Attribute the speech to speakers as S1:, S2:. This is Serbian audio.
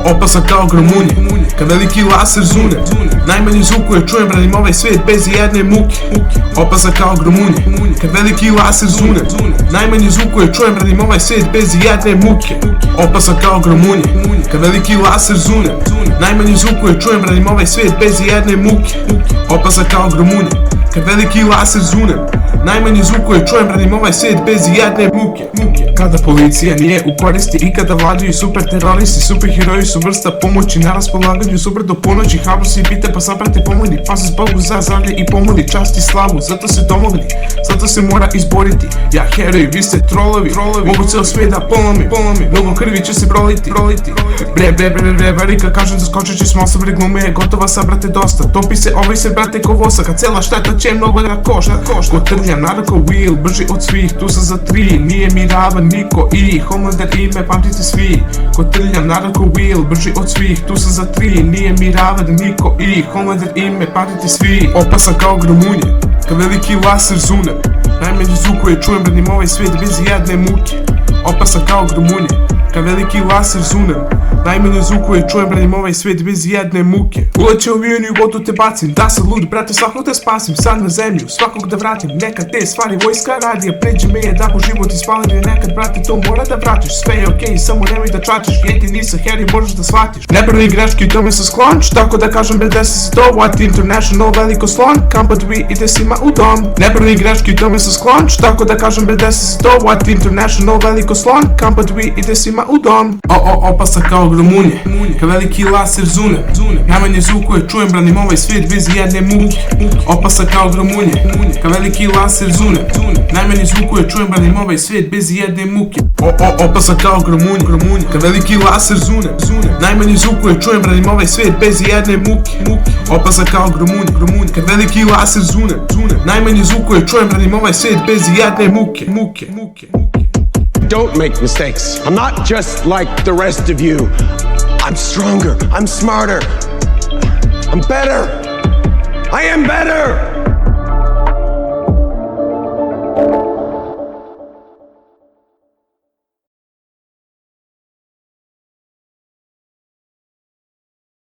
S1: Opasan kao gromunje, kad veliki laser zune. Najmanji zvuk koji čujem, branim ovaj svijet bez jedne muke. Opasan kao gromunje, kad veliki laser zune. Najmanji zvuk koji čujem, branim ovaj svijet bez jedne muke. Opasan kao gromunje, kad veliki laser zune. Najmanji zvuk koji čujem, branim ovaj svijet bez jedne muke. Opasan kao gromunje, kad veliki laser zune. Najmanji zvuk koji čujem, branim ovaj svijet bez jedne muke. Kada policija nije u koristi i kada vladaju super teroristi, superheroji su vrsta pomoći na raspolaganju super do ponoći. Habrusi i bite pa sabrate pomogni, pa se Bogu za zdravlje i pomoli, čast i slavu. Zato se domogli, zato se mora izboriti. Ja heroj, vi ste trolovi, mogu ceo svijet da polomi. Mnogo krvi će se proliti. Bre, velika kažem da skočit će smo osobri glume je gotova, sabrate dosta. Topi se ovaj se brate ko vosa, kad cela šteta će mnogo da košta. Ko trlja narko wheel, brži od svih, tu sam za 3, nije mi ravan niko i Homelander ime pamtite svi. Ko trlja narko wheel, brži od svih, tu sam za 3, nije mi ravan niko i Homelander ime pamtite svi. Opasan kao gromunje, kad veliki laser zune. Najmanji zvuk koji čujem, branim ovaj svijet bez jedne muke. Opasan kao gromunje, kad veliki laser zune. Najmanji zvuk koji čujem, branim ovaj svijet bez jedne muke. Uleće u avion i u vodu te bacim, da sam lud, brate, svakog da spasim. Sad na zemlju, svakog da vratim, nekad te stvari vojska radi. A pređe me je da po život ispalili, nekad, brate, to mora da vratiš. Sve je okej, samo nemoj da čačiš, jeti nisam Harry, možeš da shvatiš. Ne pravi greške i tome sam sklon, tako da kažem bez desi se to. What International, veliko slon, kam pa dvi ide svima u dom. Ne pravi greške i tome sam sklon, tako da kažem bez desi se to. What International, veliko slon, kam pa dvi ide svima u dom. Opasan kao gromunje, kad veliki laser zune. Najmanji zvuk koji čujem, branim ovaj svijet bez jedne muke. Opasan kao gromunje, kad veliki laser zune. Najmanji zvuk koji čujem, branim ovaj svijet bez jedne muke. Opasan kao gromunje, kad veliki laser zune. Najmanji zvuk koji čujem, branim ovaj svijet bez jedne muke. Opasan kao gromunje, kad veliki laser zune. Najmanji zvuk koji čujem, branim ovaj svijet bez jedne muke.
S2: Don't make mistakes. I'm not just like the rest of you. I'm stronger. I'm smarter. I'm better. I am better.